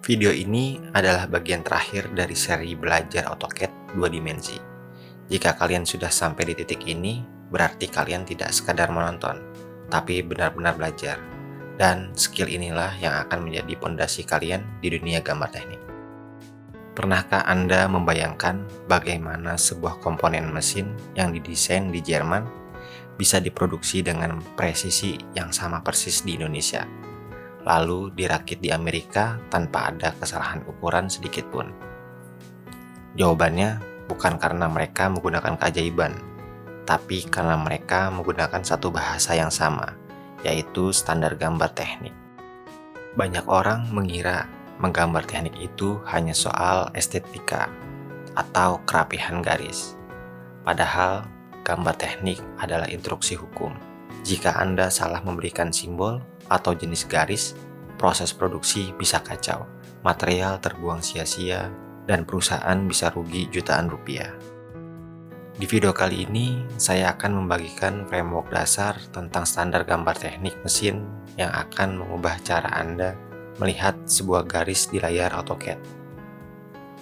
Video ini adalah bagian terakhir dari seri belajar AutoCAD 2 dimensi. Jika kalian sudah sampai di titik ini, berarti kalian tidak sekadar menonton, tapi benar-benar belajar. Dan skill inilah yang akan menjadi pondasi kalian di dunia gambar teknik. Pernahkah Anda membayangkan bagaimana sebuah komponen mesin yang didesain di Jerman bisa diproduksi dengan presisi yang sama persis di Indonesia, lalu dirakit di Amerika tanpa ada kesalahan ukuran sedikit pun? Jawabannya bukan karena mereka menggunakan keajaiban, tapi karena mereka menggunakan satu bahasa yang sama, yaitu standar gambar teknik. Banyak orang mengira menggambar teknik itu hanya soal estetika atau kerapihan garis. Padahal, gambar teknik adalah instruksi hukum. Jika Anda salah memberikan simbol atau jenis garis, proses produksi bisa kacau, material terbuang sia-sia, dan perusahaan bisa rugi jutaan rupiah. Di video kali ini, saya akan membagikan framework dasar tentang standar gambar teknik mesin yang akan mengubah cara Anda melihat sebuah garis di layar AutoCAD.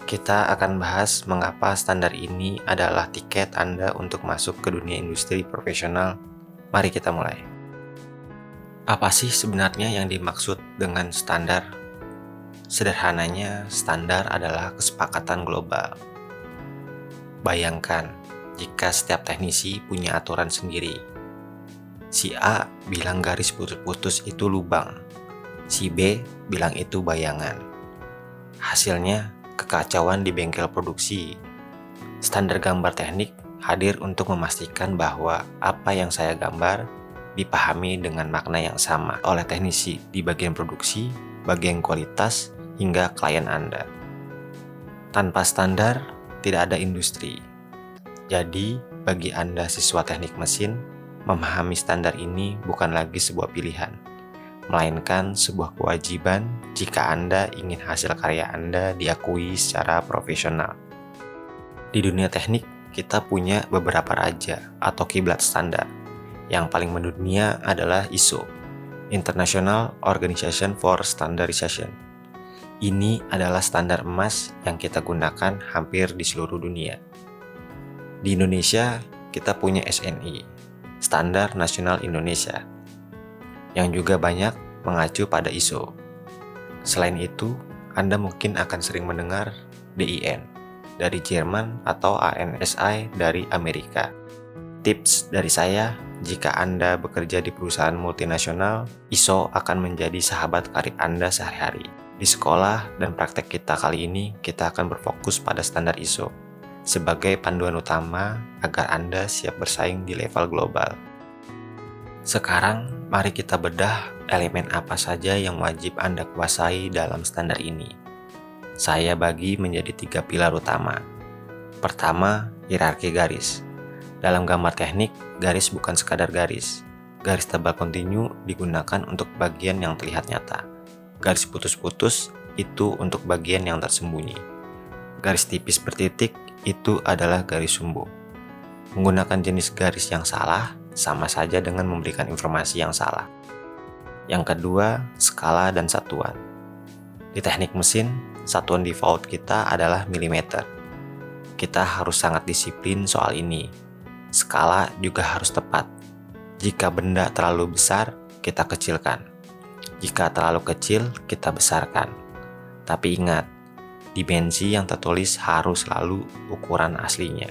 Kita akan bahas mengapa standar ini adalah tiket Anda untuk masuk ke dunia industri profesional. Mari kita mulai. Apa sih sebenarnya yang dimaksud dengan standar? Sederhananya, standar adalah kesepakatan global. Bayangkan jika setiap teknisi punya aturan sendiri. Si A bilang garis putus-putus itu lubang, si B bilang itu bayangan. Hasilnya kekacauan di bengkel produksi. Standar gambar teknik hadir untuk memastikan bahwa apa yang saya gambar dipahami dengan makna yang sama oleh teknisi di bagian produksi, bagian kualitas, hingga klien Anda. Tanpa standar, tidak ada industri. Jadi, bagi Anda siswa teknik mesin, memahami standar ini bukan lagi sebuah pilihan, melainkan sebuah kewajiban jika Anda ingin hasil karya Anda diakui secara profesional. Di dunia teknik, kita punya beberapa raja atau kiblat standar. Yang paling mendunia adalah ISO, International Organization for Standardization. Ini adalah standar emas yang kita gunakan hampir di seluruh dunia. Di Indonesia, kita punya SNI, Standar Nasional Indonesia, yang juga banyak mengacu pada ISO. Selain itu, Anda mungkin akan sering mendengar DIN dari Jerman atau ANSI dari Amerika. Tips dari saya, jika Anda bekerja di perusahaan multinasional, ISO akan menjadi sahabat karib Anda sehari-hari. Di sekolah dan praktek kita kali ini, kita akan berfokus pada standar ISO sebagai panduan utama agar Anda siap bersaing di level global. Sekarang, mari kita bedah elemen apa saja yang wajib Anda kuasai dalam standar ini. Saya bagi menjadi 3 pilar utama. Pertama, hierarki garis. Dalam gambar teknik, garis bukan sekadar garis. Garis tebal kontinu digunakan untuk bagian yang terlihat nyata. Garis putus-putus itu untuk bagian yang tersembunyi. Garis tipis bertitik itu adalah garis sumbu. Menggunakan jenis garis yang salah sama saja dengan memberikan informasi yang salah. Yang kedua, skala dan satuan. Di teknik mesin, satuan default kita adalah milimeter. Kita harus sangat disiplin soal ini. Skala juga harus tepat. Jika benda terlalu besar, kita kecilkan. Jika terlalu kecil, kita besarkan. Tapi ingat, dimensi yang tertulis harus selalu ukuran aslinya.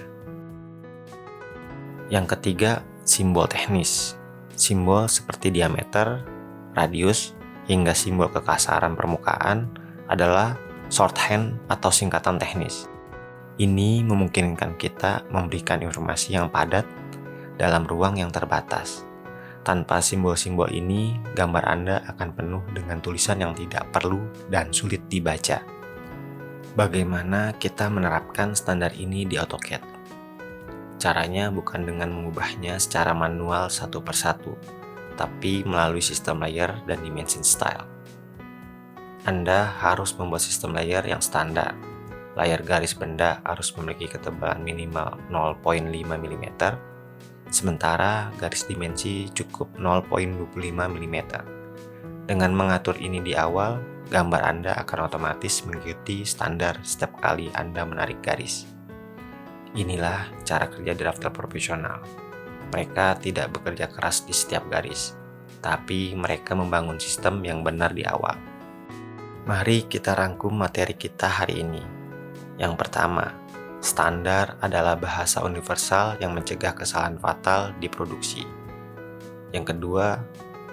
Yang ketiga, simbol teknis. Simbol seperti diameter, radius, hingga simbol kekasaran permukaan adalah shorthand atau singkatan teknis. Ini memungkinkan kita memberikan informasi yang padat dalam ruang yang terbatas. Tanpa simbol-simbol ini, gambar Anda akan penuh dengan tulisan yang tidak perlu dan sulit dibaca. Bagaimana kita menerapkan standar ini di AutoCAD? Caranya bukan dengan mengubahnya secara manual satu persatu, tapi melalui sistem layer dan dimension style. Anda harus membuat sistem layer yang standar. Layar garis benda harus memiliki ketebalan minimal 0,5 mm, sementara garis dimensi cukup 0,25 mm. Dengan mengatur ini di awal, gambar Anda akan otomatis mengikuti standar setiap kali Anda menarik garis. Inilah cara kerja drafter profesional. Mereka tidak bekerja keras di setiap garis, tapi mereka membangun sistem yang benar di awal. Mari kita rangkum materi kita hari ini. Yang pertama, standar adalah bahasa universal yang mencegah kesalahan fatal di produksi. Yang kedua,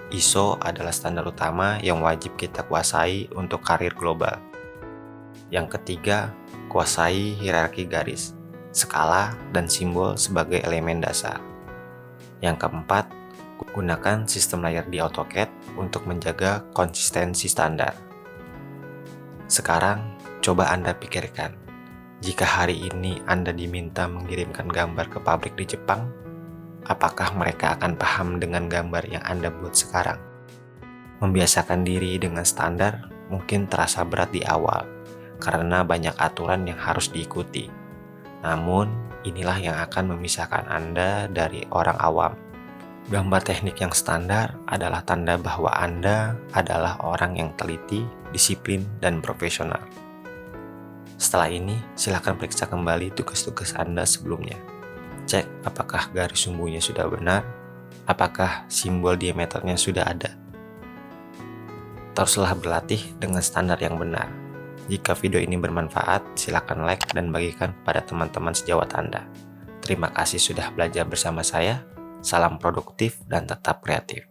ISO adalah standar utama yang wajib kita kuasai untuk karir global. Yang ketiga, kuasai hierarki garis, skala, dan simbol sebagai elemen dasar. Yang keempat, gunakan sistem layer di AutoCAD untuk menjaga konsistensi standar. Sekarang, coba Anda pikirkan, jika hari ini Anda diminta mengirimkan gambar ke pabrik di Jepang, apakah mereka akan paham dengan gambar yang Anda buat sekarang? Membiasakan diri dengan standar mungkin terasa berat di awal, karena banyak aturan yang harus diikuti. Namun, inilah yang akan memisahkan Anda dari orang awam. Gambar teknik yang standar adalah tanda bahwa Anda adalah orang yang teliti, disiplin, dan profesional. Setelah ini, silakan periksa kembali tugas-tugas Anda sebelumnya. Cek apakah garis sumbunya sudah benar, apakah simbol diameternya sudah ada. Teruslah berlatih dengan standar yang benar. Jika video ini bermanfaat, silakan like dan bagikan kepada teman-teman sejawat Anda. Terima kasih sudah belajar bersama saya. Salam produktif dan tetap kreatif.